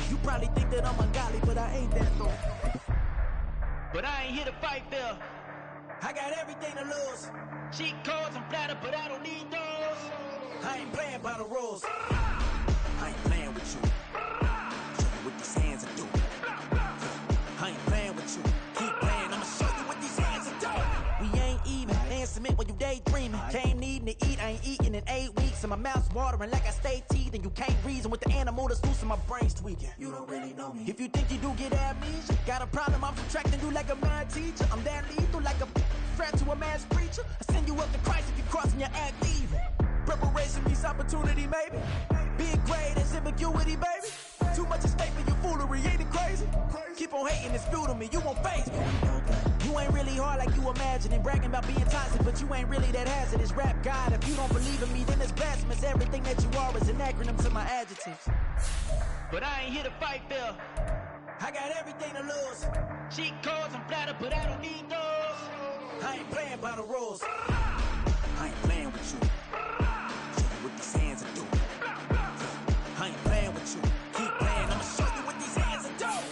You probably think that I'm ungodly, but I ain't that though. But I ain't here to fight fair. I got everything to lose. Cheat codes and flatter, but I don't need those. I ain't playing by the rules. I ain't playing with you. Show you what these hands are doing. I ain't playing with you. Keep playing, I'ma show you what these hands are doing. We ain't even. They ain't submit when you daydreaming. Came needing to eat, I ain't eating in 8 weeks. And my mouth's watering like I stay teeth. And you can't reason with the animal that's loose and my brain's tweaking. You don't really know me. If you think you do get amnesia, got a problem, I'm subtracting you like a mad teacher. I'm that lethal like a threat to a mass preacher. I send you up to Christ if you crossing your act evil. Preparation meets opportunity, maybe. Big grade is ambiguity, baby. Too much at stake for your foolery, ain't it crazy? Keep on hating, it's fuel to me, you won't face me. You ain't really hard like you imagining. Bragging about being toxic, but you ain't really that hazardous. Rap God, if you don't believe in me, then it's blasphemous. Everything that you are is an acronym to my adjectives. But I ain't here to fight fair. I got everything to lose. Cheat codes and flatter, but I don't need those. I ain't playing by the rules. I ain't playing with you. Show you what these hands are doing. I ain't playing with you. Keep playing, I'ma show you what these hands are doing.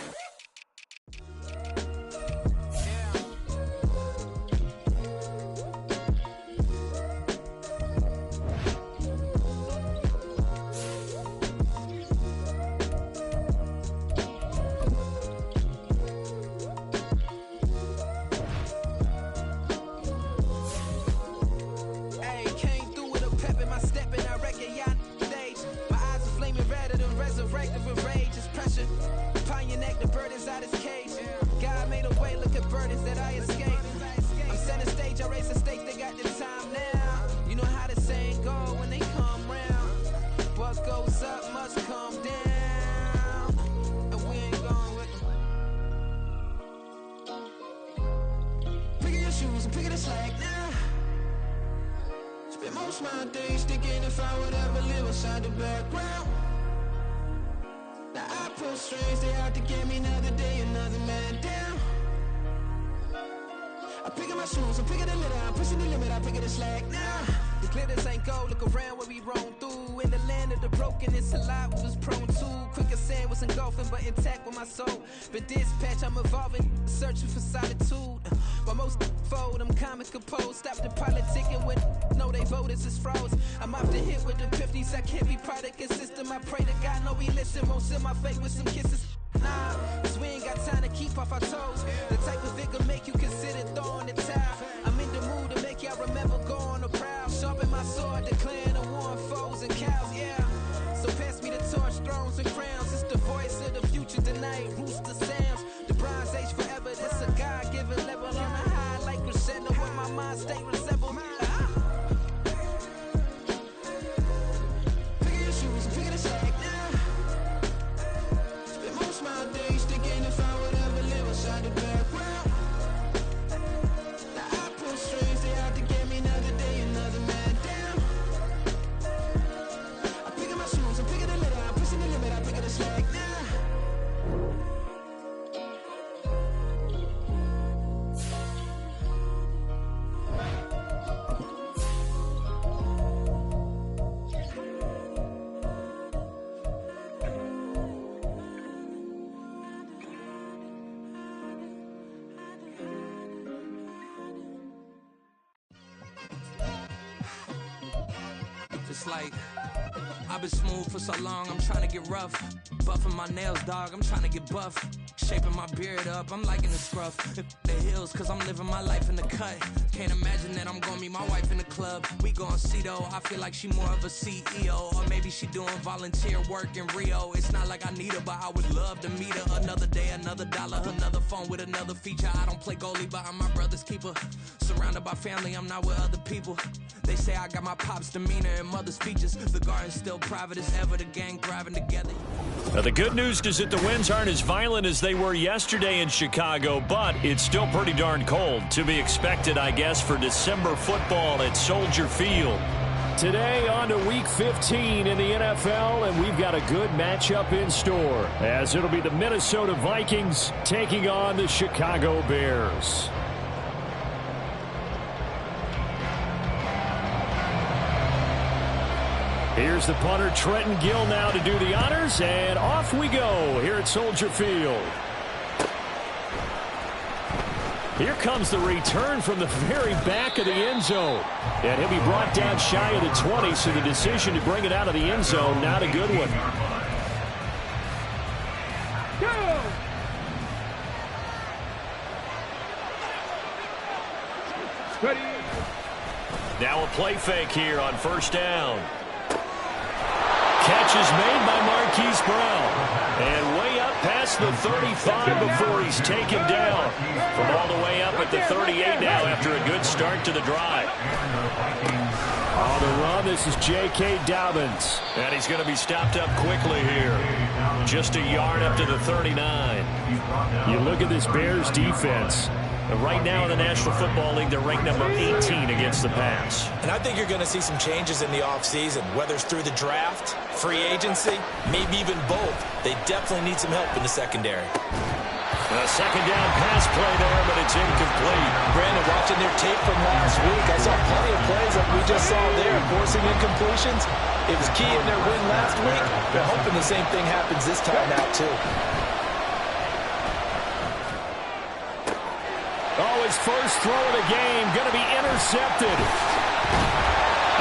Like, I've been smooth for so long, I'm trying to get rough. Buffing my nails, dog, I'm trying to get buff. Shaping my beard up, I'm liking the scruff. The hills, cause I'm living my life in the cut. Can't imagine that I'm gonna meet my wife in the club. We gon' see though, I feel like she more of a CEO. Or maybe she doing volunteer work in Rio. It's not like I need her, but I would love to meet her. Another day, another dollar, another phone with another feature. I don't play goalie, but I'm my brother's keeper. Surrounded by family, I'm not with other people. They say I got my pop's demeanor and mother's features. The garden's still private as ever, the gang thriving together. Now, the good news is that the winds aren't as violent as they were yesterday in Chicago, but it's still pretty darn cold. To be expected, I guess, for December football at Soldier Field. Today on to Week 15 in the NFL, and we've got a good matchup in store, as it'll be the Minnesota Vikings taking on the Chicago Bears. Here's the punter, Trenton Gill, now to do the honors, and off we go here at Soldier Field. Here comes the return from the very back of the end zone. And he'll be brought down shy of the 20, so the decision to bring it out of the end zone, not a good one. Ready. Now a play fake here on first down. Catch is made by Marquise Brown. And way up past the 35 before he's taken down. From all the way up at the 38 now after a good start to the drive. On the run, this is J.K. Dobbins. And he's going to be stopped up quickly here. Just a yard up to the 39. You look at this Bears defense. Right now in the National Football League, they're ranked number 18 against the pass. And I think you're going to see some changes in the offseason, whether it's through the draft, free agency, maybe even both. They definitely need some help in the secondary. A second down pass play there, but it's incomplete. Brandon, watching their tape from last week, I saw plenty of plays like we just saw there, forcing incompletions. It was key in their win last week. They're hoping the same thing happens this time out, too. Oh, his first throw of the game going to be intercepted.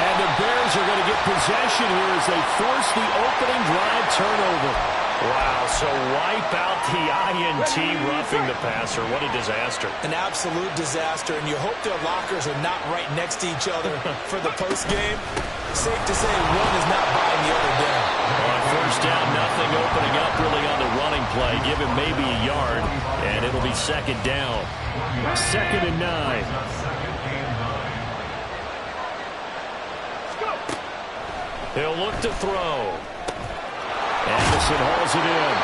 And the Bears are going to get possession here as they force the opening drive turnover. Wow, so wipe out the INT roughing the passer. What a disaster. An absolute disaster, and you hope their lockers are not right next to each other for the postgame. Safe to say one is not buying the other down. On first down, nothing opening up really on the running play. Give him maybe a yard, and it'll be second down. 2nd and 9. He'll look to throw. Anderson hauls it in.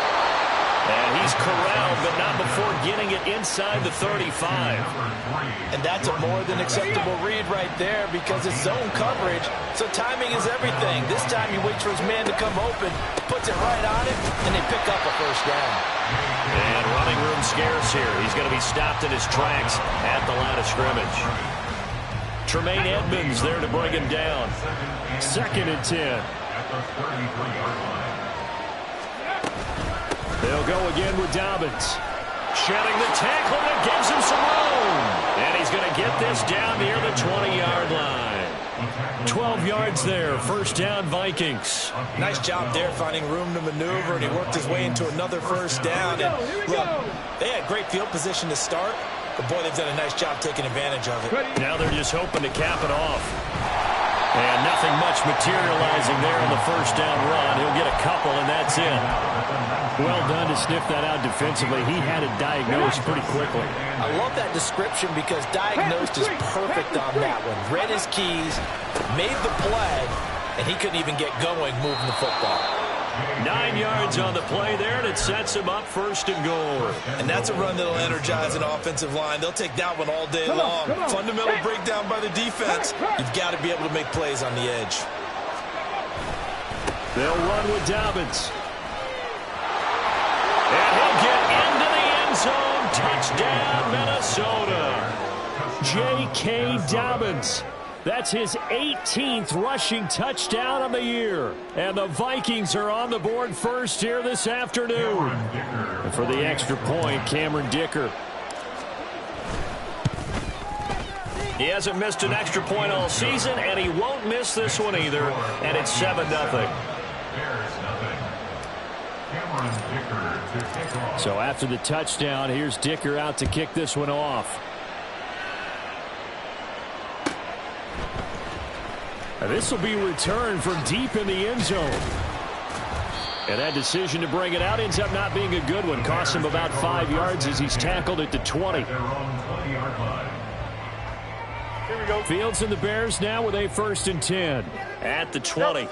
And he's corralled, but not before getting it inside the 35. And that's a more than acceptable read right there because it's zone coverage, so timing is everything. This time he waits for his man to come open, puts it right on it, and they pick up a first down. And running room scarce here. He's going to be stopped in his tracks at the line of scrimmage. Tremaine Edmonds there to bring him down. 2nd and 10. They'll go again with Dobbins. Shedding the tackle that gives him some room. And he's going to get this down near the 20-yard line. 12 yards there. First down, Vikings. Nice job there finding room to maneuver, and he worked his way into another first down. And look, they had great field position to start, but boy, they've done a nice job taking advantage of it. Now they're just hoping to cap it off. And nothing much materializing there on the first down run. He'll get a couple, and that's it. Well done to sniff that out defensively. He had it diagnosed pretty quickly. I love that description because diagnosed is perfect on that one. Read his keys, made the play, and he couldn't even get going moving the football. 9 yards on the play there, and it sets him up first and goal. And that's a run that'll energize an offensive line. They'll take that one all day long. Fundamental breakdown by the defense. You've got to be able to make plays on the edge. They'll run with Dobbins. And he'll get into the end zone. Touchdown, Minnesota. J.K. Dobbins. That's his 18th rushing touchdown of the year. And the Vikings are on the board first here this afternoon. And for the extra point, Cameron Dicker. He hasn't missed an extra point all season, and he won't miss this one either. And it's 7-0. So after the touchdown, here's Dicker out to kick this one off. This will be returned from deep in the end zone. And that decision to bring it out ends up not being a good one. Costs him about 5 yards as he's tackled at the 20. Here we go. Fields and the Bears now with a 1st and 10. At the 20.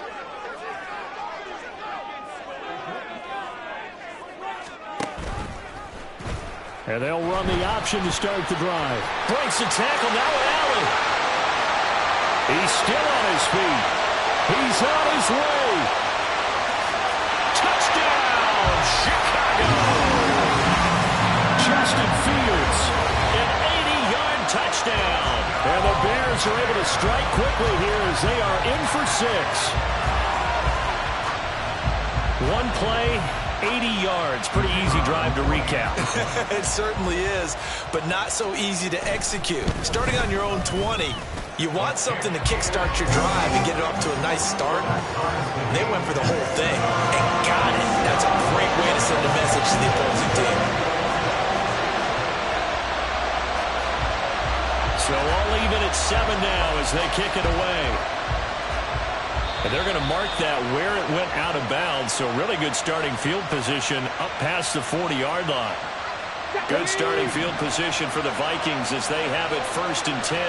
And they'll run the option to start the drive. Breaks the tackle, now Allen. He's still on his feet. He's on his way. Touchdown, Chicago. Justin Fields. An 80-yard touchdown. And the Bears are able to strike quickly here as they are in for 6. One play, 80 yards. Pretty easy drive to recap. It certainly is, but not so easy to execute. Starting on your own 20, you want something to kickstart your drive and get it off to a nice start. They went for the whole thing and got it. That's a great way to send a message to the opposing team. So all even at 7 now as they kick it away. And they're going to mark that where it went out of bounds. So really good starting field position up past the 40-yard line. Good starting field position for the Vikings as they have it 1st and 10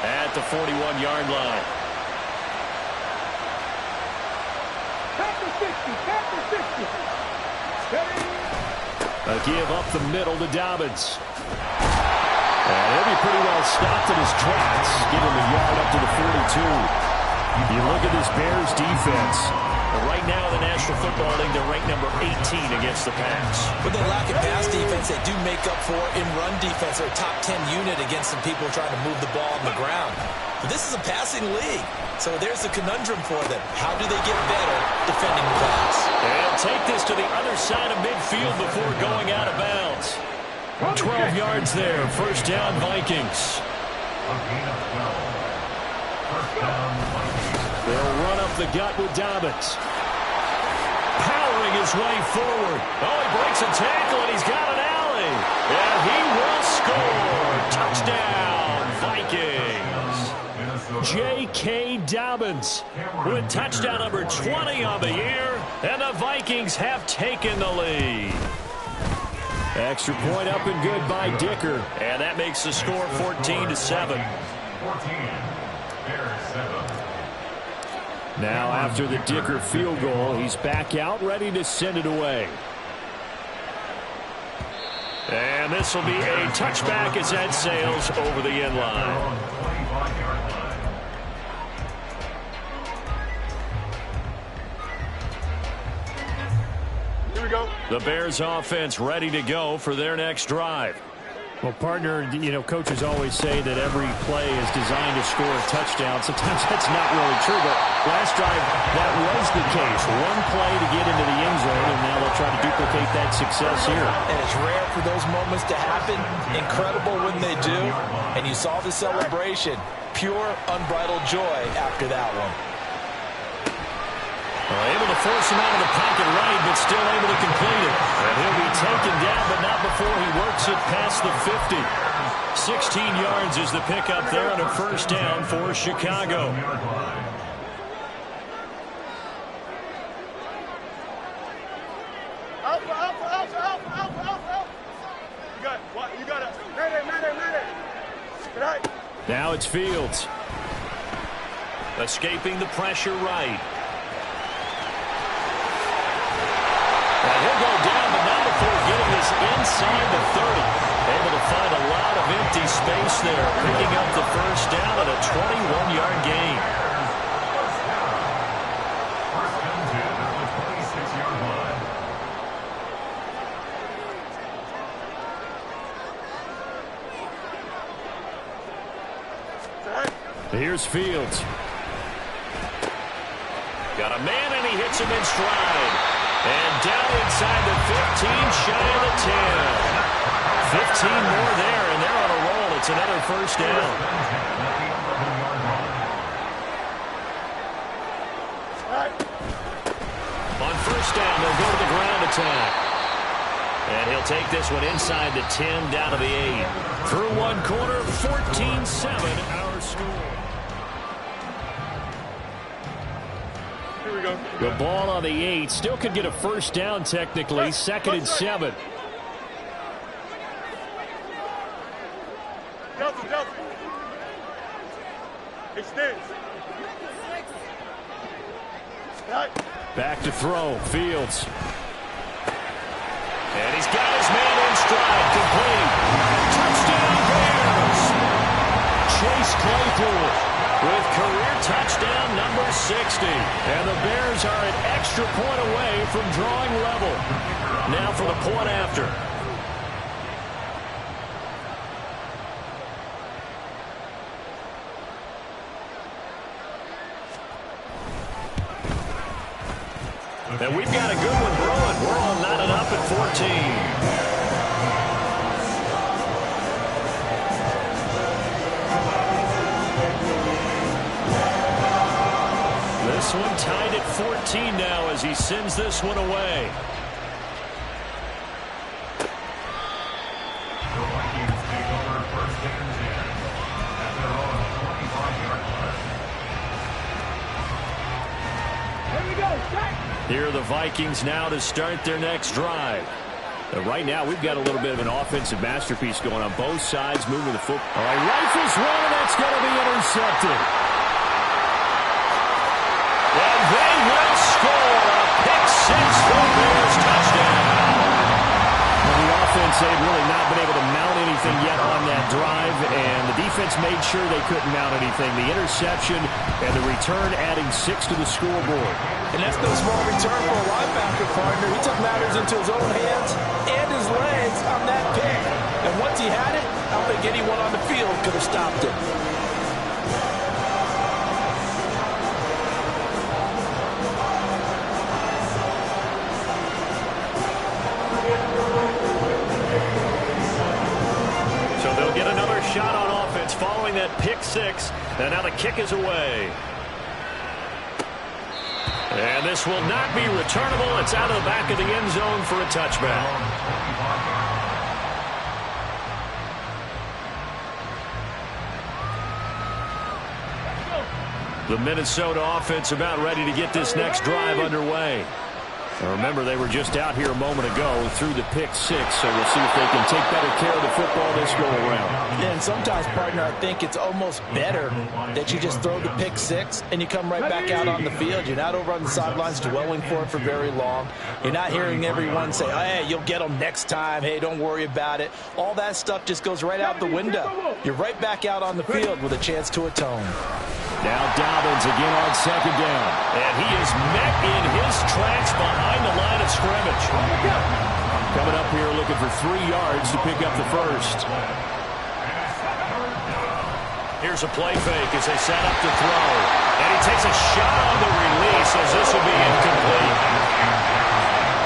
at the 41-yard line. A give up the middle to Dobbins. And he'll be pretty well stopped in his tracks. Give him a yard up to the 42. You look at this Bears defense. Right now in the National Football League, they're ranked number 18 against the pass. With the lack of pass defense, they do make up for in run defense. They're a top 10 unit against some people trying to move the ball on the ground. But this is a passing league, so there's a conundrum for them. How do they get better defending the pass? They'll take this to the other side of midfield before going out of bounds. 12 yards there. 1st down, Vikings. They'll run up the gut with Dobbins. Powering his way forward. Oh, he breaks a tackle, and he's got an alley. And he will score. Touchdown, Vikings. J.K. Dobbins with touchdown number 20 on the year. And the Vikings have taken the lead. Extra point up and good by Dicker. And that makes the score 14-7. Now after the Dicker field goal, he's back out, ready to send it away. And this will be a touchback as that sails over the end line. Here we go. The Bears offense ready to go for their next drive. Well, partner, you know, coaches always say that every play is designed to score a touchdown. Sometimes that's not really true, but last drive, that was the case. One play to get into the end zone, and now they'll try to duplicate that success here. And it's rare for those moments to happen. Incredible when they do. And you saw the celebration. Pure, unbridled joy after that one. Able to force him out of the pocket right, but still able to complete it. And he'll be taken down, but not before he works it past the 50. 16 yards is the pickup there on a 1st down for Chicago. You got it. Now it's Fields. Escaping the pressure right. And he'll go down, but not before getting this inside the 30. Able to find a lot of empty space there, picking up the 1st down at a 21-yard gain. Here's Fields. Got a man, and he hits him in stride. And down inside the 15, shy of the 10. 15 more there, and they're on a roll. It's another 1st down. On 1st down, they'll go to the ground attack. And he'll take this one inside the 10, down to the 8. Through one quarter, 14-7, our score. Here we go. The ball on the 8. Still could get a 1st down technically. 2nd and 7. Delta. Extend. Back to throw. Fields. And he's got his man in stride. Complete. Touchdown Bears. Chase Claypool with career touchdown number 60. And the Bears are an extra point away from drawing level. Now for the point after. And we've got a good tied at 14 now as he sends this one away. Here are the Vikings now to start their next drive. Right now, we've got a little bit of an offensive masterpiece going on both sides, moving the football. All right, rifles one, and that's going to be intercepted. And they will score a pick-six for Bears touchdown. Well, the offense, they've really not been able to mount anything yet on that drive, and the defense made sure they couldn't mount anything. The interception and the return adding 6 to the scoreboard. And that's no small return for a linebacker, partner. He took matters into his own hands and his legs on that pick. And once he had it, I don't think anyone on the field could have stopped it. So they'll get another shot on offense following that pick-six. And now the kick is away. And this will not be returnable. It's out of the back of the end zone for a touchback. The Minnesota offense about ready to get this next drive underway. And remember, they were just out here a moment ago through the pick-six, so we'll see if they can take better care of the football this go-around. Yeah, and sometimes, partner, I think it's almost better that you just throw the pick-six and you come right back out on the field. You're not over on the sidelines dwelling for it for very long. You're not hearing everyone say, oh, hey, you'll get them next time. Hey, don't worry about it. All that stuff just goes right out the window. You're right back out on the field with a chance to atone. Now Dobbins again on second down. And he is met in his tracks behind the line of scrimmage. Coming up here looking for 3 yards to pick up the first. Here's a play fake as they set up to throw. And he takes a shot on the release as this will be incomplete.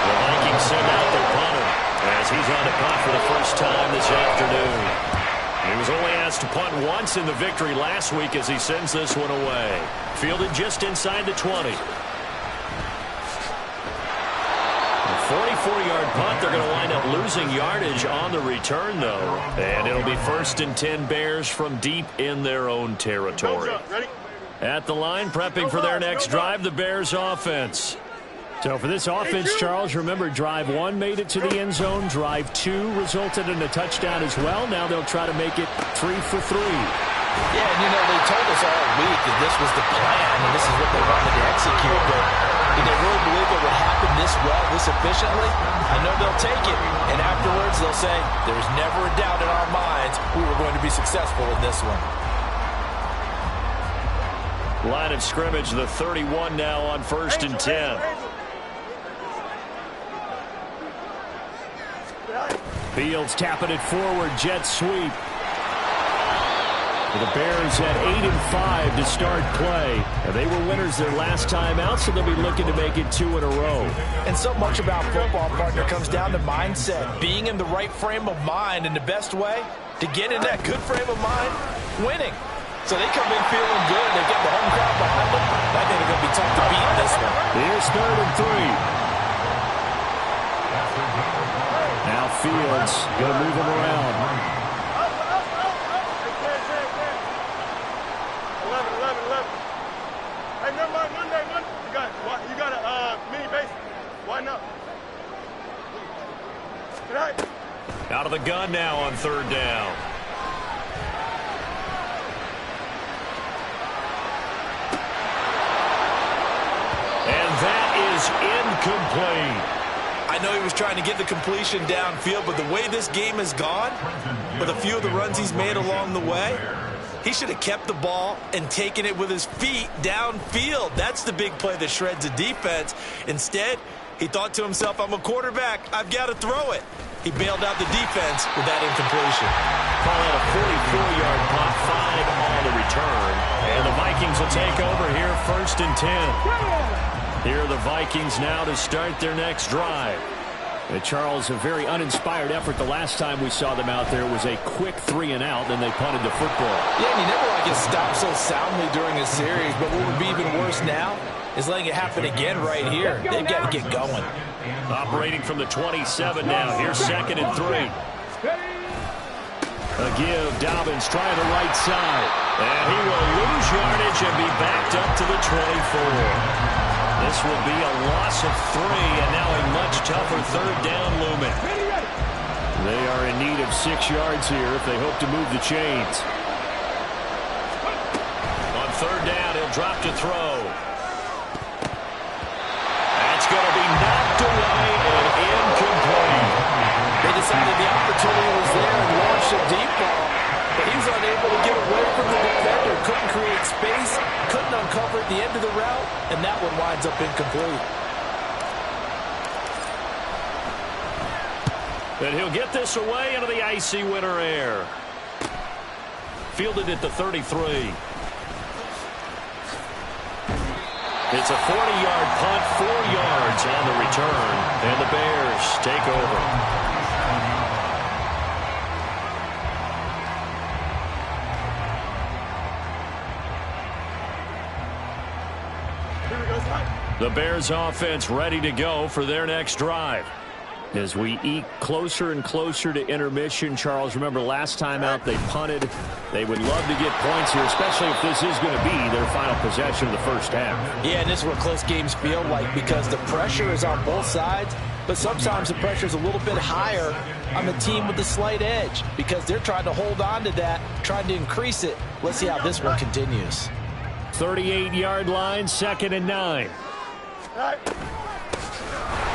The Vikings send out their punter as he's on to punt for the first time this afternoon. He was only asked to punt once in the victory last week as he sends this one away. Fielded just inside the 20. A 44-yard punt. They're going to wind up losing yardage on the return, though. And it'll be 1st and 10 Bears from deep in their own territory. At the line, prepping for their next drive, the Bears offense. So for this offense, Charles, remember, drive 1 made it to the end zone. Drive 2 resulted in a touchdown as well. Now they'll try to make it 3 for 3. Yeah, and they told us all week that this was the plan and this is what they wanted to execute. But did they really believe it would happen this well, this efficiently? I know they'll take it. And afterwards, they'll say, there's never a doubt in our minds we were going to be successful in this one. Line of scrimmage, the 31 now on 1st and 10. Fields tapping it forward, jet sweep. The Bears had 8 and 5 to start play. And they were winners their last time out, so they'll be looking to make it 2 in a row. And so much about football, partner, comes down to mindset. Being in the right frame of mind, and the best way to get in that good frame of mind, winning. So they come in feeling good. They get the home crowd behind them. I think they're going to be tough to beat in this one. Here's 3rd and 3. Now Fields going to move him around. 11. Hey, remember Monday, you got a mini base. Why not? Tonight. Out of the gun now on 3rd down. And that is incomplete. I know he was trying to get the completion downfield, but the way this game has gone, with a few of the runs he's made along the way, he should have kept the ball and taken it with his feet downfield. That's the big play that shreds a defense. Instead, he thought to himself, I'm a quarterback. I've got to throw it. He bailed out the defense with that incompletion. Call out a 44-yard punt, 5 on the return. And the Vikings will take over here 1st and 10. Here are the Vikings now to start their next drive. And Charles, a very uninspired effort the last time we saw them out there was a quick 3 and out, then they punted the football. Yeah, and you never get stopped so soundly during a series, but what would be even worse now is letting it happen again right here. They've got to get going. Operating from the 27 now. Here's 2nd and 3. A give. Dobbins trying the right side. And he will lose yardage and be backed up to the 24. This will be a loss of 3, and now a much tougher 3rd down looming. They are in need of 6 yards here if they hope to move the chains. On 3rd down, he'll drop to throw. That's going to be knocked away and incomplete. They decided the opportunity was there and launched a deep ball, but he was unable to get away from the defender. Couldn't create space, couldn't uncover at the end of the route, and that one winds up incomplete. And he'll get this away into the icy winter air. Fielded at the 33. It's a 40-yard punt, 4 yards on the return, and the Bears take over. The Bears offense ready to go for their next drive. As we eke closer and closer to intermission, Charles, remember last time out they punted. They would love to get points here, especially if this is going to be their final possession of the first half. Yeah, and this is what close games feel like because the pressure is on both sides, but sometimes the pressure is a little bit higher on the team with the slight edge because they're trying to hold on to that, trying to increase it. Let's see how this one continues. 38-yard line, 2nd and 9.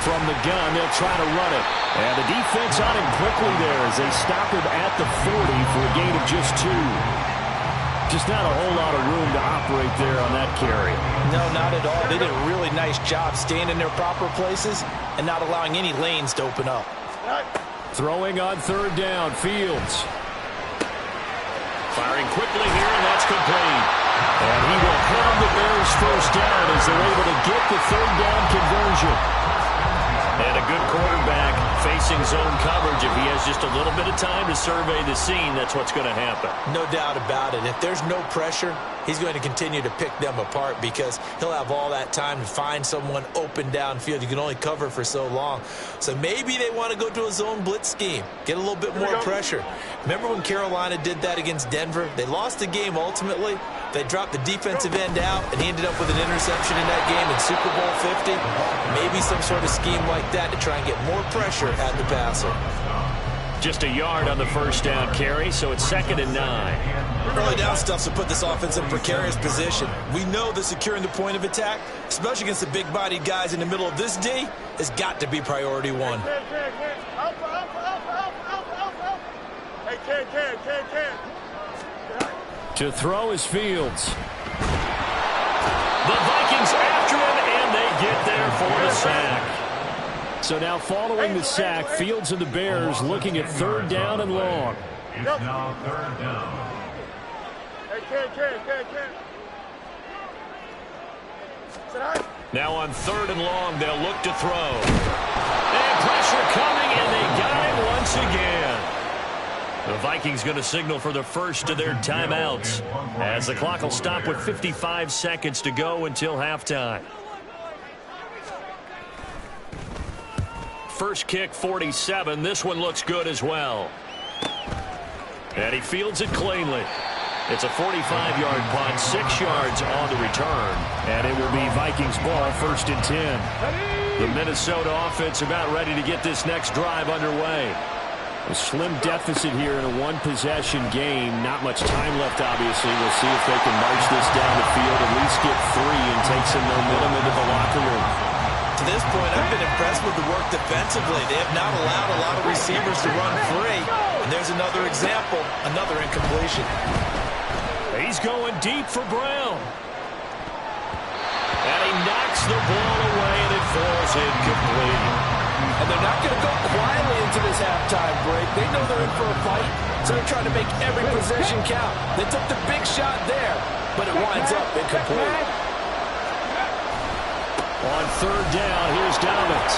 From the gun, they'll try to run it. And the defense on him quickly there as they stop him at the 40 for a gain of just 2. Just not a whole lot of room to operate there on that carry. No, not at all. They did a really nice job staying in their proper places and not allowing any lanes to open up. Throwing on 3rd down, Fields. Firing quickly here, and that's complete. And he will have the Bears first down as they're able to get the 3rd down conversion. And a good quarterback facing zone coverage. If he has just a little bit of time to survey the scene, that's what's going to happen. No doubt about it. If there's no pressure, he's going to continue to pick them apart because he'll have all that time to find someone open downfield. You can only cover for so long. So maybe they want to go to a zone blitz scheme, get a little bit more pressure. Remember when Carolina did that against Denver? They lost the game ultimately. They dropped the defensive end out, and he ended up with an interception in that game in Super Bowl 50. Maybe some sort of scheme like that to try and get more pressure at the passer. Just a yard on the first down carry, so it's 2nd and 9. Early down stuff to put this offense in precarious position. We know that securing the point of attack, especially against the big-bodied guys in the middle of this D, has got to be priority 1. Hey, Ken. To throw is Fields. The Vikings after him, and they get there for the sack. So now following the sack, Fields and the Bears looking at 3rd down and long. Now 3rd down. Hey, Ken. Now on 3rd and long, they'll look to throw. And pressure coming, and they got him once again. The Vikings going to signal for the first of their timeouts as the clock will stop with 55 seconds to go until halftime. First kick, 47. This one looks good as well. And he fields it cleanly. It's a 45-yard punt, 6 yards on the return. And it will be Vikings ball, 1st and 10. The Minnesota offense about ready to get this next drive underway. A slim deficit here in a one-possession game. Not much time left, obviously. We'll see if they can march this down the field, at least get 3 and take some momentum into the locker room. To this point, I've been impressed with the work defensively. They have not allowed a lot of receivers to run free. And there's another example, another incompletion. He's going deep for Brown. And he knocks the ball away, and it falls incomplete. And they're not going to go quietly into this halftime break. They know they're in for a fight, so they're trying to make every possession count. They took the big shot there, but it winds up incomplete. On 3rd down, here's Dobbins.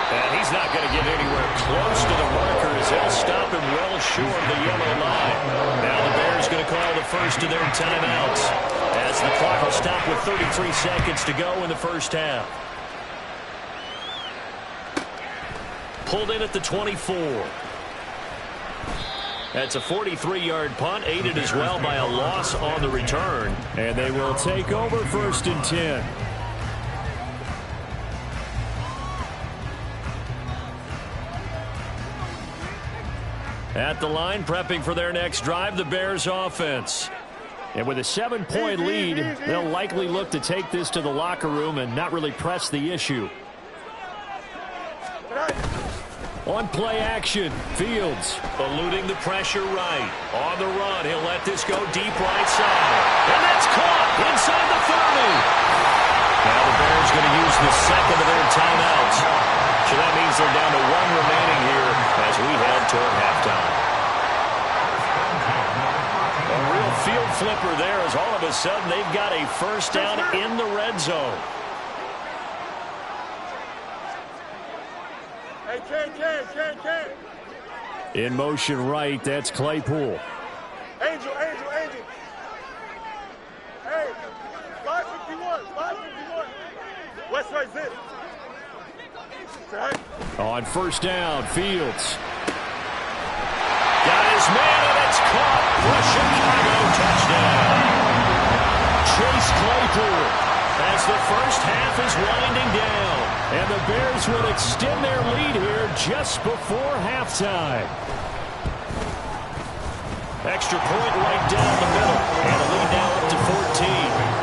And he's not going to get anywhere close to the markers. They'll stop him well short of the yellow line. Now the Bears going to call the first of their timeouts, as the clock will stop with 33 seconds to go in the first half. Pulled in at the 24. That's a 43-yard punt, aided as well by a loss on the return. And they will take over 1st and 10. At the line, prepping for their next drive, the Bears offense. And with a 7-point lead, they'll likely look to take this to the locker room and not really press the issue. On play action, Fields. Eluding the pressure right. On the run, he'll let this go deep right side. And that's caught inside the 30. Now the Bears going to use the second of their timeouts. So that means they're down to 1 remaining here as we head toward halftime. A real field flipper there, as all of a sudden they've got a first down in the red zone. Hey, Ken. In motion right, that's Claypool. Angel. Hey, 551. West right zip. On first down, Fields. Got his man, and it's caught for a Chicago touchdown. Chase Claypool. As the first half is winding down. And the Bears will extend their lead here just before halftime. Extra point right down the middle. And a lead now up to 14.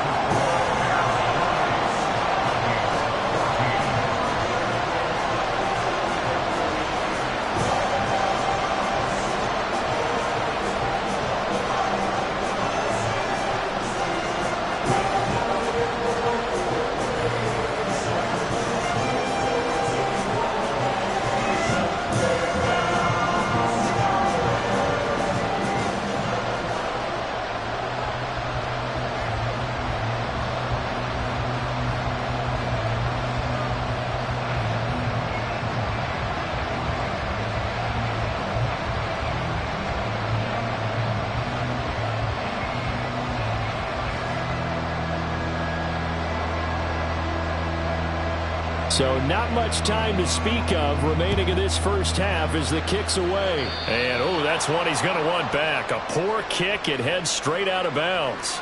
So not much time to speak of remaining in this first half as the kick's away. And, that's one he's going to want back. A poor kick. It heads straight out of bounds.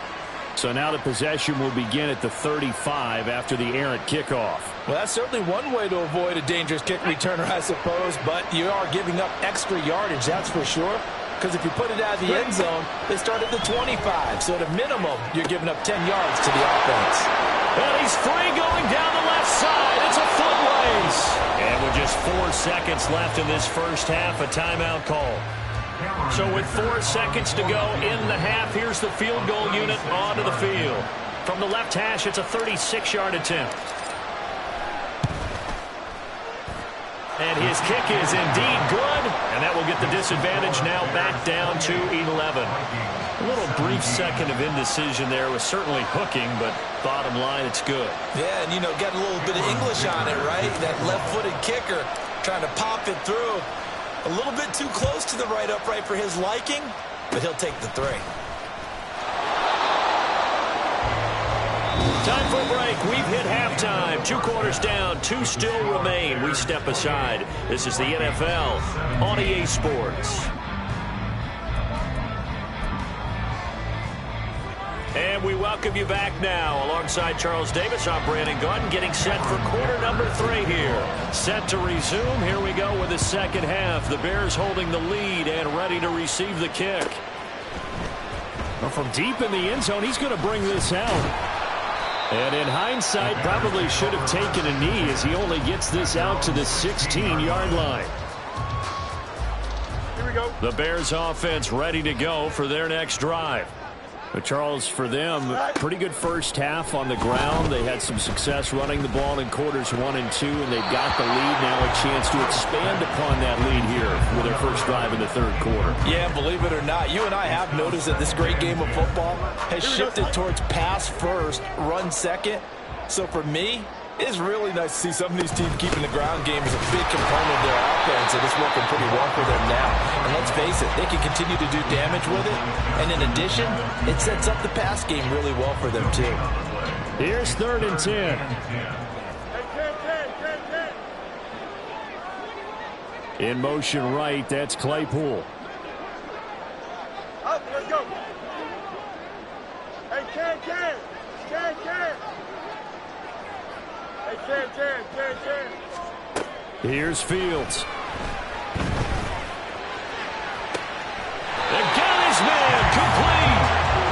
So now the possession will begin at the 35 after the errant kickoff. Well, that's certainly one way to avoid a dangerous kick returner, I suppose. But you are giving up extra yardage, that's for sure. Because if you put it out of the end zone, they start at the 25. So at a minimum, you're giving up 10 yards to the offense. And he's free going down the left side. It's a foot race. And with just 4 seconds left in this first half, a timeout call. So with 4 seconds to go in the half, here's the field goal unit onto the field. From the left hash, it's a 36-yard attempt. And his kick is indeed good, and that will get the disadvantage now back down to 11. A little brief second of indecision there was certainly hooking, but bottom line, it's good. Yeah, and, got a little bit of English on it, right? That left-footed kicker trying to pop it through. A little bit too close to the right upright for his liking, but he'll take the 3. Time for a break. We've hit halftime. 2 quarters down. 2 still remain. We step aside. This is the NFL on EA Sports. And we welcome you back now. Alongside Charles Davis, I'm Brandon Gaudin, getting set for quarter number 3 here. Set to resume. Here we go with the second half. The Bears holding the lead and ready to receive the kick. Well, from deep in the end zone, he's going to bring this out. And in hindsight, probably should have taken a knee as he only gets this out to the 16-yard line. Here we go. The Bears offense ready to go for their next drive. But Charles, for them, pretty good first half on the ground. They had some success running the ball in quarters 1 and 2, and they've got the lead now, a chance to expand upon that lead here with their first drive in the third quarter. Yeah, believe it or not, you and I have noticed that this great game of football has shifted towards pass first, run second. So for me, It is really nice to see some of these teams keeping the ground game as a big component of their offense, and it's working pretty well for them now. And let's face it, they can continue to do damage with it. And in addition, it sets up the pass game really well for them, too. Here's 3rd and 10. In motion right, that's Claypool. Up, let's go. Hey, Ken. Hey, Ken. Here's Fields. They've got his man complete.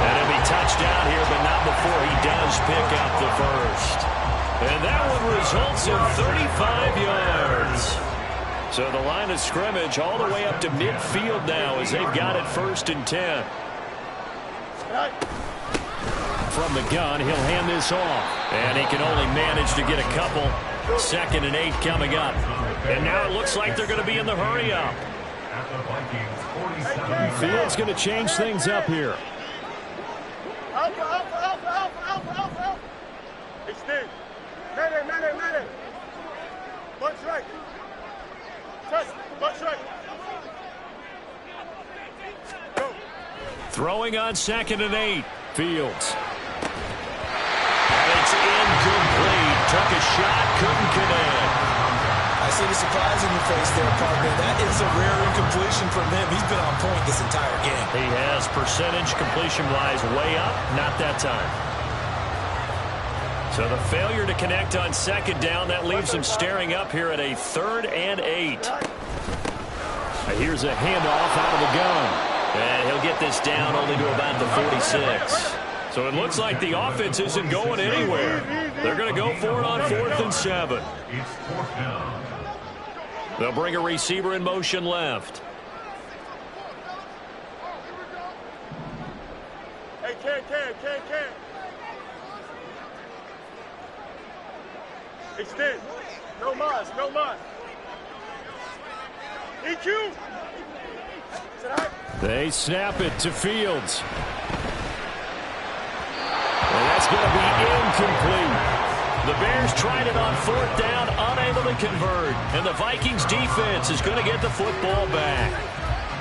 And he'll be touchdown here, but not before he does pick up the first. And that one results in 35 yards. So the line of scrimmage all the way up to midfield now as they've got it 1st and 10. From the gun, he'll hand this off. And he can only manage to get a couple. 2nd and 8 coming up. And now it looks like they're going to be in the hurry up. Fields going to change things up here. Up. Extend. Man. Bunch right. Touch. Bunch right. Go. Throwing on 2nd and 8. Fields. And it's incomplete. Took a shot, couldn't connect. I see the surprise in your face there, partner. That is a rare incompletion from him. He's been on point this entire game. He has percentage completion-wise way up. Not that time. So the failure to connect on 2nd down, that leaves him staring up here at a 3rd and 8. Here's a handoff out of the gun. And he'll get this down only to about the 46. So it looks like the offense isn't going anywhere. They're going to go for it on 4th and 7. They'll bring a receiver in motion left. Hey, Ken. Extend. No mas. EQ. They snap it to Fields. And that's going to be incomplete. The Bears tried it on 4th down, unable to convert. And the Vikings defense is going to get the football back.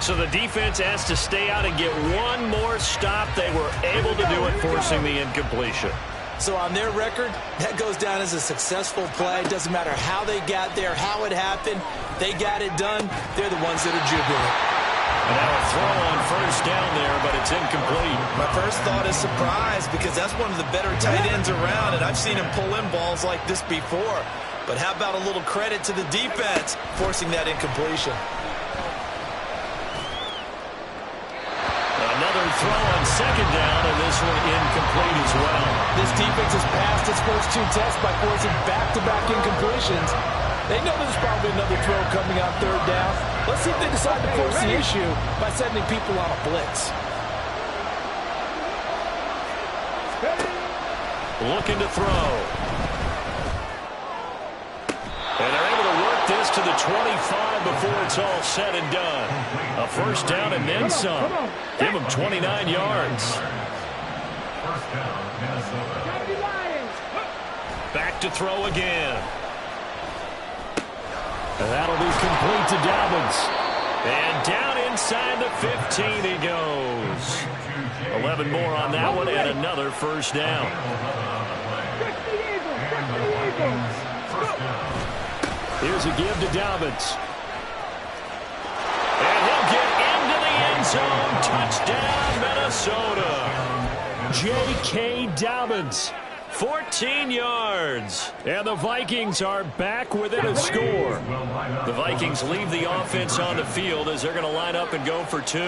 So the defense has to stay out and get one more stop. They were able to do it, forcing the incompletion. So on their record, that goes down as a successful play. Doesn't matter how they got there, how it happened. They got it done. They're the ones that are jubilant. And now a throw on 1st down there, but it's incomplete. My first thought is surprise, because that's one of the better tight ends around, and I've seen him pull in balls like this before. But how about a little credit to the defense forcing that incompletion? Another throw on 2nd down, and this one incomplete as well. This defense has passed its first 2 tests by forcing back-to-back incompletions. They know there's probably another throw coming on 3rd down. Let's see if they decide to force the issue by sending people on a blitz. Looking to throw. And they're able to work this to the 25 before it's all said and done. A 1st down and then some. Give them 29 yards. Back to throw again. And that'll be complete to Dobbins. And down inside the 15 he goes. 11 more on that one and another 1st down. Here's a give to Dobbins. And he'll get into the end zone. Touchdown, Minnesota. J.K. Dobbins. 14 yards. And the Vikings are back within a score. The Vikings leave the offense on the field as they're going to line up and go for 2.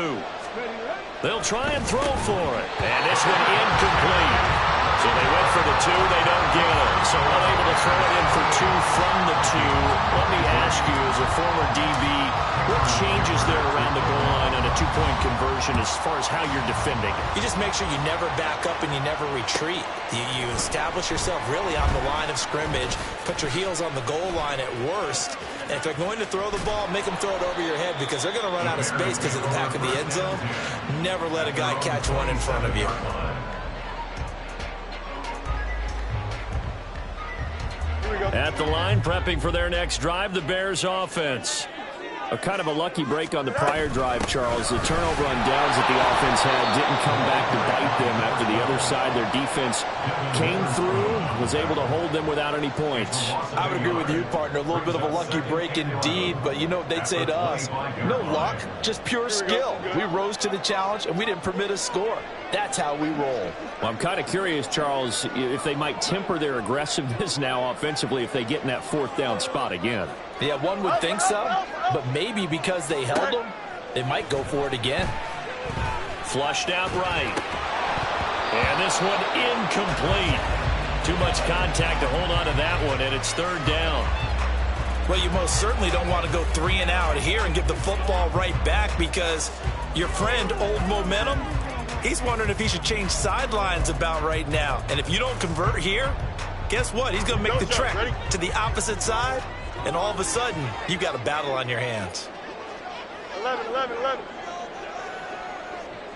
They'll try and throw for it. And this one incomplete. So they went for the 2. They don't get it. So unable to throw it in for 2 from the 2. Let me ask you, as a former DB, what changes there around the goal line on a 2-point conversion as far as how you're defending it? You just make sure you never back up and you never retreat. You establish yourself really on the line of scrimmage, put your heels on the goal line at worst, and if they're going to throw the ball, make them throw it over your head because they're going to run out of space because of the back of the end zone. Never let a guy catch one in front of you. At the line, prepping for their next drive, the Bears offense. A kind of a lucky break on the prior drive, Charles. The turnover on downs that the offense had didn't come back to bite them after the other side. Their defense came through, was able to hold them without any points. I would agree with you, partner. A little bit of a lucky break indeed, but you know what they'd say to us? No luck, just pure skill. We rose to the challenge, and we didn't permit a score. That's how we roll. Well, I'm kind of curious, Charles, if they might temper their aggressiveness now offensively if they get in that fourth down spot again. Yeah, one would think so, but maybe because they held them, they might go for it again. Flushed out right. And this one incomplete. Too much contact to hold on to that one, and it's third down. Well, you most certainly don't want to go 3 and out here and give the football right back because your friend, Old Momentum, he's wondering if he should change sidelines about right now. And if you don't convert here, guess what? He's going to make the trek to the opposite side. And all of a sudden, you've got a battle on your hands. 11.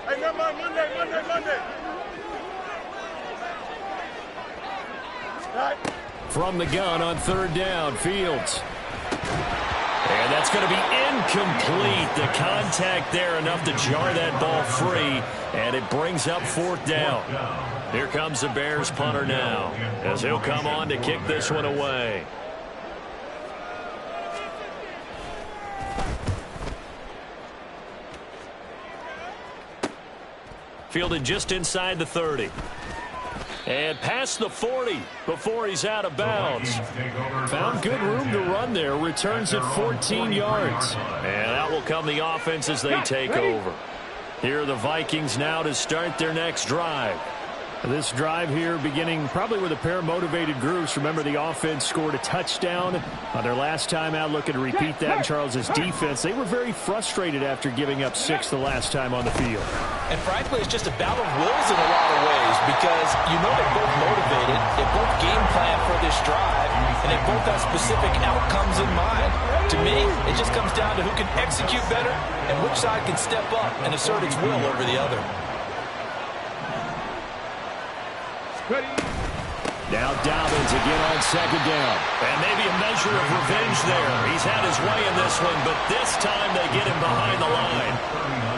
Hey, never mind, Monday. Right. From the gun on third down, Fields. And that's going to be incomplete. The contact there enough to jar that ball free, and it brings up fourth down. Here comes the Bears punter now, as he'll come on to kick this one away. Fielded just inside the 30. And past the 40 before he's out of bounds. Found good room to run there. Returns at 14 yards. And out will come the offense as they take over. Here are the Vikings now to start their next drive. This drive here beginning probably with a pair of motivated groups. Remember, the offense scored a touchdown on their last time out, looking to repeat that in Charles's defense. They were very frustrated after giving up 6 the last time on the field. And frankly, it's just a battle of wills in a lot of ways because you know they're both motivated, they both game plan for this drive, and they both have specific outcomes in mind. To me, it just comes down to who can execute better and which side can step up and assert its will over the other. Now Dobbins again on second down. And maybe a measure of revenge there. He's had his way in this one, but this time they get him behind the line.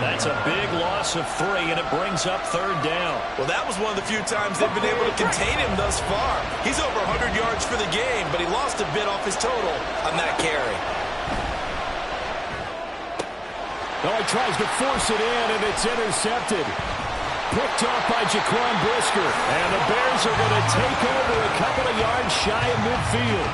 That's a big loss of 3, and it brings up third down. Well, that was one of the few times they've been able to contain him thus far. He's over 100 yards for the game, but he lost a bit off his total on that carry. Oh, he tries to force it in, and it's intercepted. Picked off by Jaquan Brisker. And the Bears are going to take over a couple of yards shy of midfield.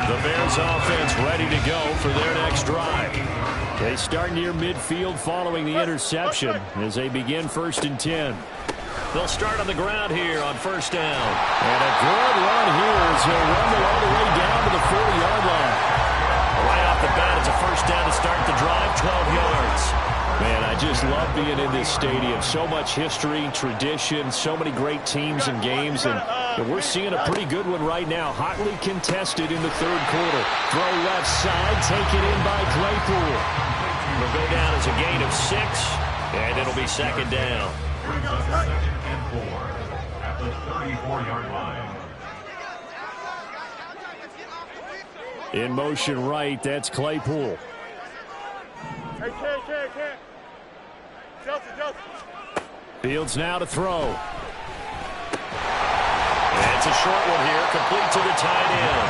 The Bears offense ready to go for their next drive. They start near midfield following the interception as they begin 1st and 10. They'll start on the ground here on first down. And a good run here as he'll run all the way down to the 40-yard line. Right off the bat, it's a first down to start the drive, 12 yards. Man, I just love being in this stadium. So much history, tradition, so many great teams and games, and we're seeing a pretty good one right now. Hotly contested in the third quarter. Throw left side, taken in by Claypool. It'll go down as a gain of 6, and it'll be second down. 2nd and 4 at the 34-yard line. In motion right, that's Claypool. Hey, Ken. Chelsea. Fields now to throw. It's a short one here, complete to the tight end.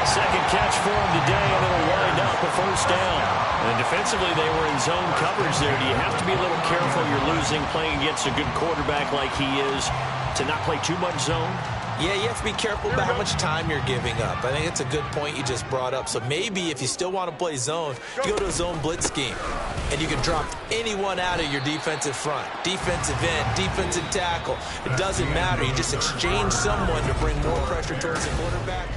Second catch for him today, and it'll wind up a first down. And defensively, they were in zone coverage there. Do you have to be a little careful? You're losing, playing against a good quarterback like he is, to not play too much zone? Yeah, you have to be careful about how much time you're giving up. I think it's a good point you just brought up. So maybe if you still want to play zone, you go to a zone blitz scheme. And you can drop anyone out of your defensive front. Defensive end, defensive tackle. It doesn't matter. You just exchange someone to bring more pressure towards the quarterback.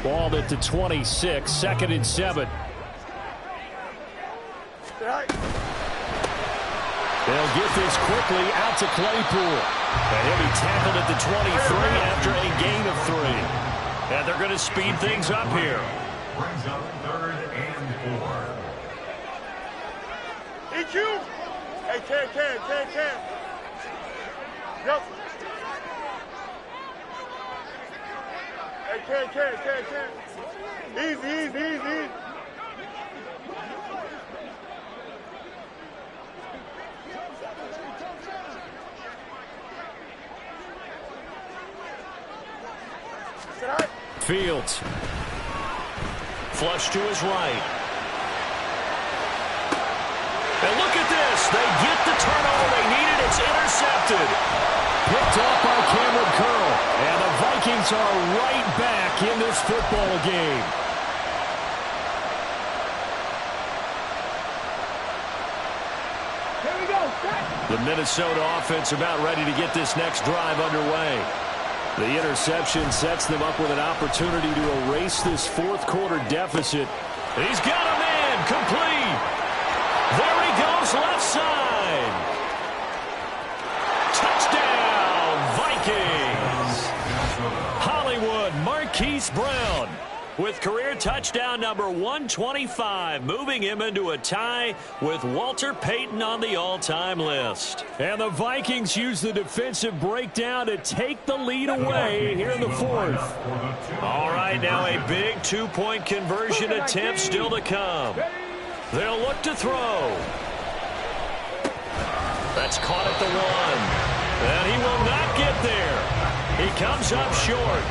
Ball at the 26, 2nd and 7. They'll get this quickly out to Claypool. And he'll be tackled at the 23 after a gain of 3. And they're going to speed things up here. Brings up 3rd and 4. DQ. Hey, can. Yep. Hey, can. Easy. Fields. Flush to his right. And look at this. They get the turnover they needed. It's intercepted. Picked off by Cameron Curl. And the Vikings are right back in this football game. Here we go. The Minnesota offense about ready to get this next drive underway. The interception sets them up with an opportunity to erase this fourth quarter deficit. He's got a man complete. There he goes left side. Touchdown, Vikings. Hollywood Marquise Brown with career touchdown number 125, moving him into a tie with Walter Payton on the all-time list. And the Vikings use the defensive breakdown to take the lead away here in the fourth. All right, now a big two-point conversion attempt still to come. They'll look to throw. That's caught at the one. And he will not get there. He comes up short.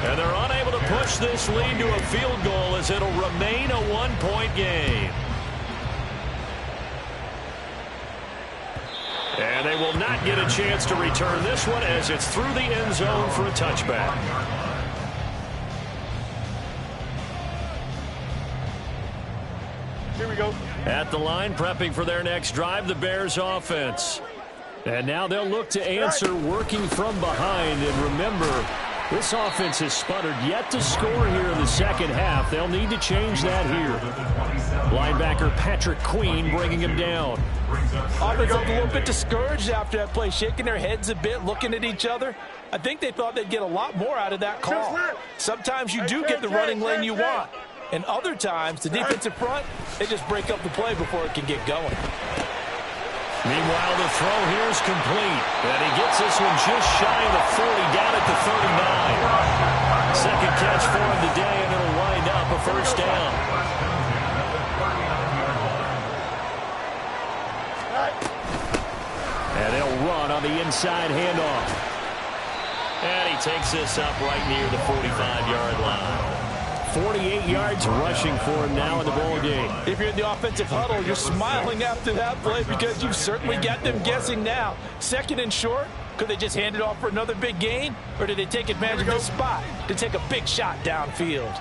And they're unable to push this lead to a field goal as it'll remain a one-point game. And they will not get a chance to return this one as it's through the end zone for a touchback. Here we go. At the line, prepping for their next drive, the Bears offense. And now they'll look to answer working from behind. And remember, this offense has sputtered yet to score here in the second half. They'll need to change that here. Linebacker Patrick Queen bringing him down. Offense looked a little bit discouraged after that play, shaking their heads a bit, looking at each other. I think they thought they'd get a lot more out of that call. Sometimes you do get the running lane you want. And other times, the defensive front, they just break up the play before it can get going. Meanwhile, the throw here is complete. And he gets this one just shy of the 40, down at the 39. Second catch for him today, and it'll wind up a first down. And they'll run on the inside handoff. And he takes this up right near the 45-yard line. 48 yards rushing for him now in the ball game. If you're in the offensive huddle, you're smiling after that play because you've certainly got them guessing now. Second and short, could they just hand it off for another big gain? Or did they take advantage of this spot to take a big shot downfield?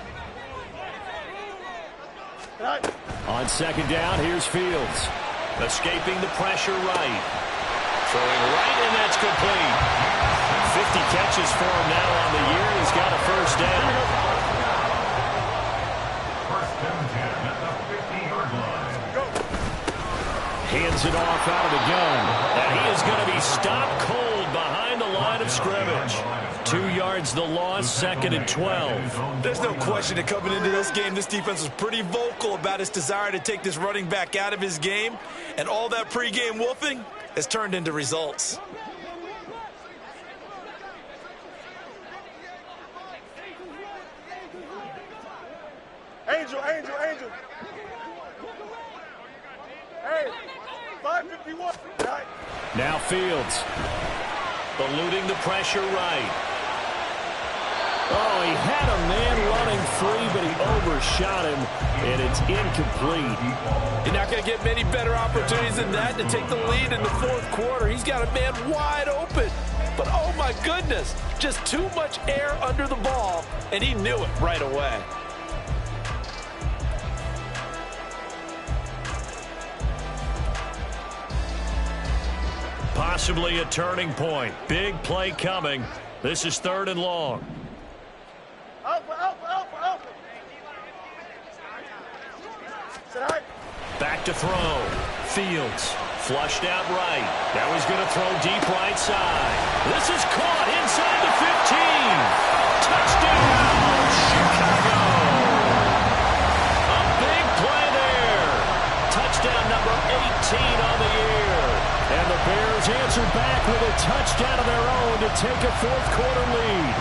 On second down, here's Fields. Escaping the pressure right. Throwing right, and that's complete. 50 catches for him now on the year. He's got a first down. Hands it off out of the gun. And he is going to be stopped cold behind the line of scrimmage. 2 yards the loss, second and 12. There's no question that coming into this game, this defense was pretty vocal about its desire to take this running back out of his game. And all that pregame wolfing has turned into results. Angel. Hey, 551. Now Fields. Eluding the pressure right. Oh, he had a man running free, but he overshot him, and it's incomplete. You're not going to get many better opportunities than that to take the lead in the fourth quarter. He's got a man wide open. But, oh, my goodness, just too much air under the ball, and he knew it right away. Possibly a turning point. Big play coming. This is third and long. Alpha. Back to throw. Fields flushed out right. Now he's going to throw deep right side. This is caught inside the 15. Touchdown, Chicago. A big play there. Touchdown number 8 Bears answer back with a touchdown of their own to take a fourth-quarter lead.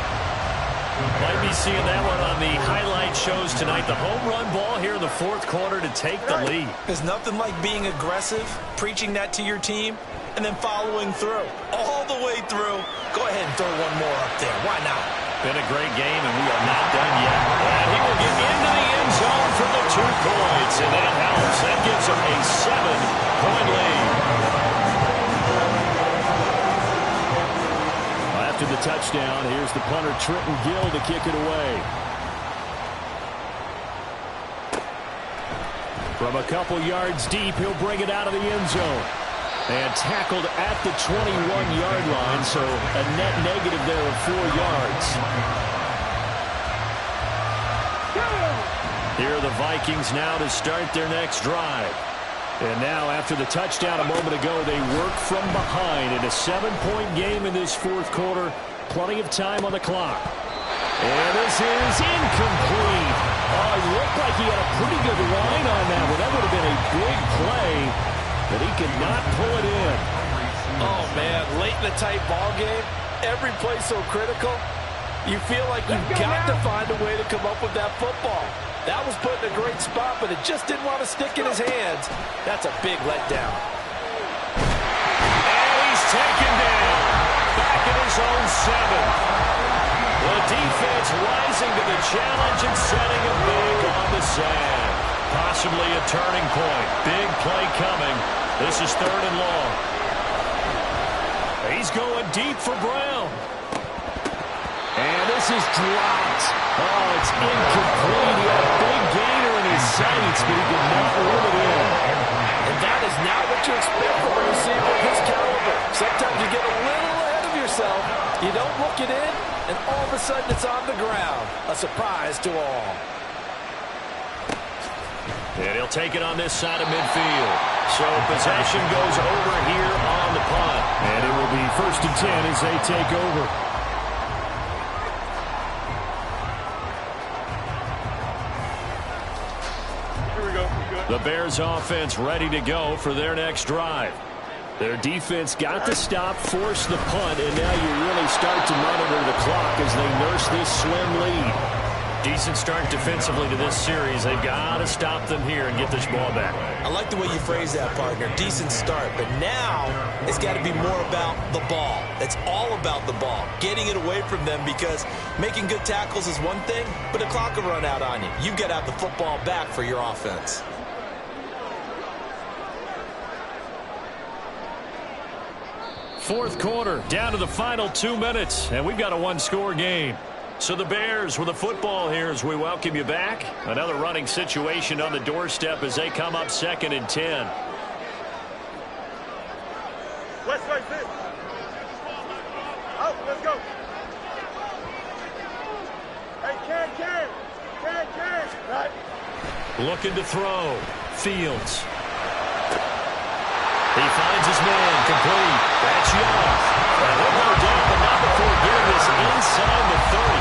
Might be seeing that one on the highlight shows tonight. The home run ball here in the fourth quarter to take the lead. There's nothing like being aggressive, preaching that to your team, and then following through. All the way through. Go ahead and throw one more up there. Why not? Been a great game, and we are not done yet. And he will get into the end zone for the 2 points, and that helps. That gives him a 7-point lead. After the touchdown, here's the punter, Trenton Gill, to kick it away. From a couple yards deep, he'll bring it out of the end zone. And tackled at the 21-yard line, so a net negative there of 4 yards. Here are the Vikings now to start their next drive. And now, after the touchdown a moment ago, they work from behind in a 7-point game in this fourth quarter. Plenty of time on the clock. And this is incomplete. Oh, it looked like he had a pretty good line on that one. That would have been a big play, but he could not pull it in. Oh, man, late in the tight ball game, every play so critical. You feel like you've got to find a way to come up with that football. That was put in a great spot, but it just didn't want to stick in his hands. That's a big letdown. And he's taken down. Back at his own 7. The defense rising to the challenge and setting him big on the sand. Possibly a turning point. Big play coming. This is 3rd and long. He's going deep for Brown. And this is dropped. Oh, it's incomplete. He had a big gainer in his sights, but he could not reel it in. And that is not what you expect from a receiver of his caliber. Sometimes you get a little ahead of yourself. You don't look it in, and all of a sudden it's on the ground. A surprise to all. And he'll take it on this side of midfield. So possession goes over here on the punt. And it will be 1st and 10 as they take over. The Bears offense ready to go for their next drive. Their defense got the stop, forced the punt, and now you really start to monitor the clock as they nurse this slim lead. Decent start defensively to this series. They've got to stop them here and get this ball back. I like the way you phrase that, partner. Decent start. But now it's got to be more about the ball. It's all about the ball. Getting it away from them, because making good tackles is one thing, but the clock will run out on you. You've got to have the football back for your offense. Fourth quarter, down to the final 2 minutes, and we've got a 1-score game. So the Bears with the football here as we welcome you back. Another running situation on the doorstep as they come up 2nd and 10. West right there. Out, let's go. Hey, can. Right. Looking to throw. Fields. He finds his man, complete. That's Young. And they'll go down, but not before getting this inside the 30.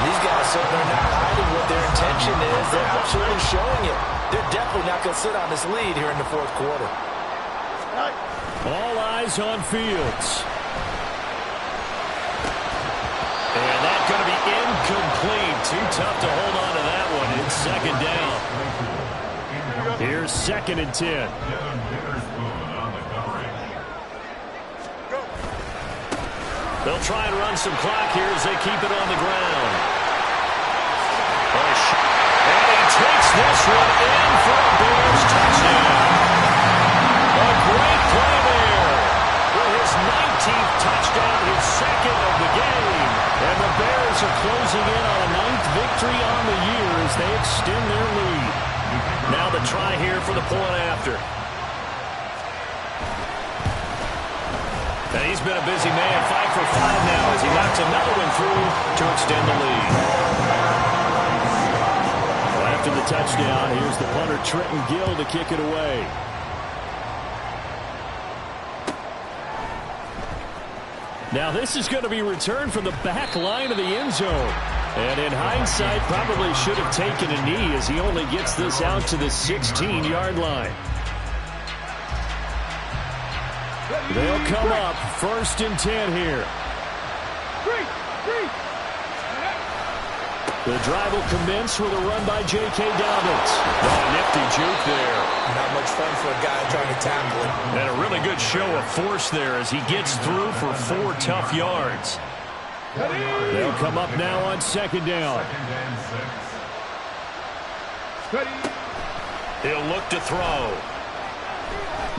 These guys, so they're not hiding what their intention is. They're absolutely showing it. They're definitely not going to sit on this lead here in the fourth quarter. All eyes on Fields. And that's going to be incomplete. Too tough to hold on to that one. It's 2nd down. Here's 2nd and 10. They'll try and run some clock here as they keep it on the ground. And he takes this one in for a Bears touchdown. A great play there. With his 19th touchdown, his 2nd of the game. And the Bears are closing in on a 9th victory on the year as they extend their lead. Now the try here for the point after. And he's been a busy man, 5 for 5 now as he knocks another one through to extend the lead. Well, after the touchdown, here's the punter, Trenton Gill, to kick it away. Now this is going to be returned from the back line of the end zone. And in hindsight, probably should have taken a knee as he only gets this out to the 16-yard line. They'll come up 1st and 10 here. The drive will commence with a run by J.K. Dobbins. Oh, nifty juke there. Not much fun for a guy trying to tackle him. And a really good show of force there as he gets through for 4 tough yards. They'll come up now on 2nd down. He'll look to throw.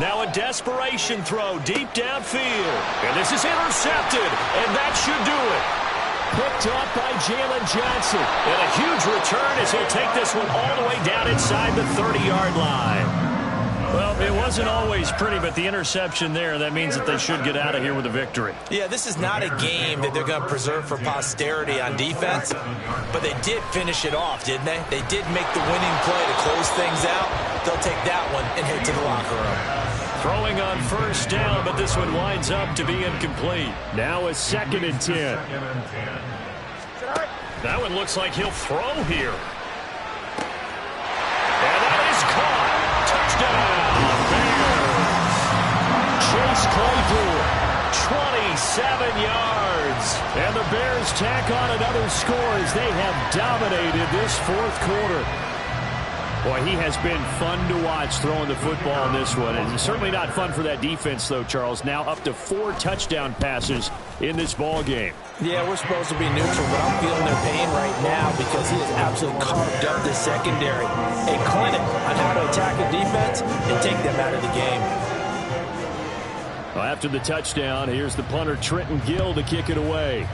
Now a desperation throw deep downfield. And this is intercepted, and that should do it. Picked up by Jalen Johnson. And a huge return as he'll take this one all the way down inside the 30-yard line. Well, it wasn't always pretty, but the interception there, that means that they should get out of here with a victory. Yeah, this is not a game that they're going to preserve for posterity on defense, but they did finish it off, didn't they? They did make the winning play to close things out. They'll take that one and head to the locker room. Throwing on 1st down, but this one winds up to be incomplete. Now a 2nd and 10. That one looks like he'll throw here. And that is caught. Touchdown, Bears. Chase Claypool, 27 yards. And the Bears tack on another score as they have dominated this 4th quarter. Boy, he has been fun to watch throwing the football in this one. And certainly not fun for that defense, though, Charles. Now up to 4 touchdown passes in this ball game. Yeah, we're supposed to be neutral, but I'm feeling their pain right now because he has absolutely carved up the secondary. A clinic on how to attack a defense and take them out of the game. Well, after the touchdown, here's the punter, Trenton Gill, to kick it away.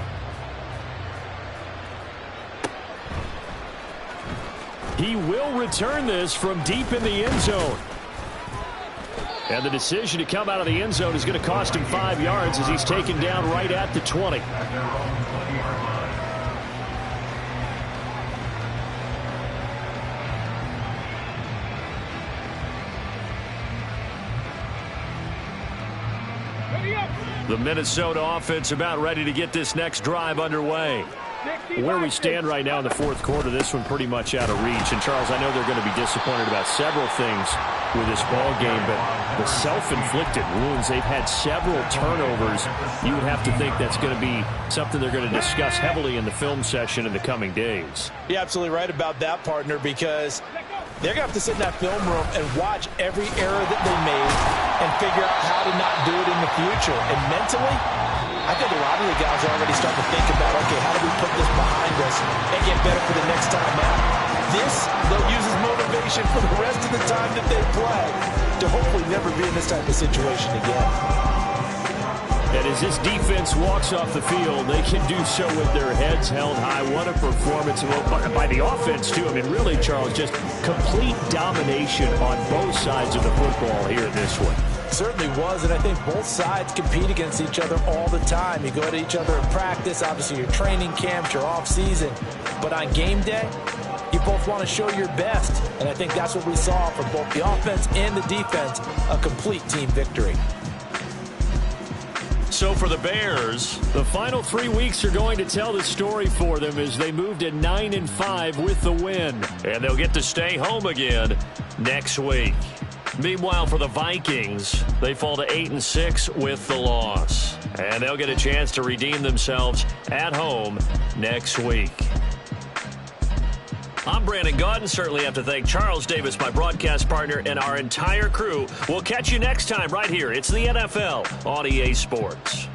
He will return this from deep in the end zone. And the decision to come out of the end zone is going to cost him 5 yards as he's taken down right at the 20. The Minnesota offense about ready to get this next drive underway. Where we stand right now in the 4th quarter, this one pretty much out of reach. And, Charles, I know they're going to be disappointed about several things with this ball game, but the self-inflicted wounds, they've had several turnovers. You would have to think that's going to be something they're going to discuss heavily in the film session in the coming days. You're absolutely right about that, partner, because they're going to have to sit in that film room and watch every error that they made and figure out how to not do it in the future. And mentally, I think a lot of the guys are already starting to think about, okay, how do we put this behind us and get better for the next time out? This, they'll use as motivation for the rest of the time that they play to hopefully never be in this type of situation again. And as this defense walks off the field, they can do so with their heads held high. What a performance by the offense, too. I mean, really, Charles, just complete domination on both sides of the football here in this one. Certainly was, and I think both sides compete against each other all the time. You go to each other in practice, obviously your training camps, your off-season. But on game day, you both want to show your best. And I think that's what we saw from both the offense and the defense, a complete team victory. So for the Bears, the final 3 weeks are going to tell the story for them as they move to 9-5 with the win. And they'll get to stay home again next week. Meanwhile, for the Vikings, they fall to 8-6 with the loss. And they'll get a chance to redeem themselves at home next week. I'm Brandon Gaudin. Certainly have to thank Charles Davis, my broadcast partner, and our entire crew. We'll catch you next time right here. It's the NFL on EA Sports.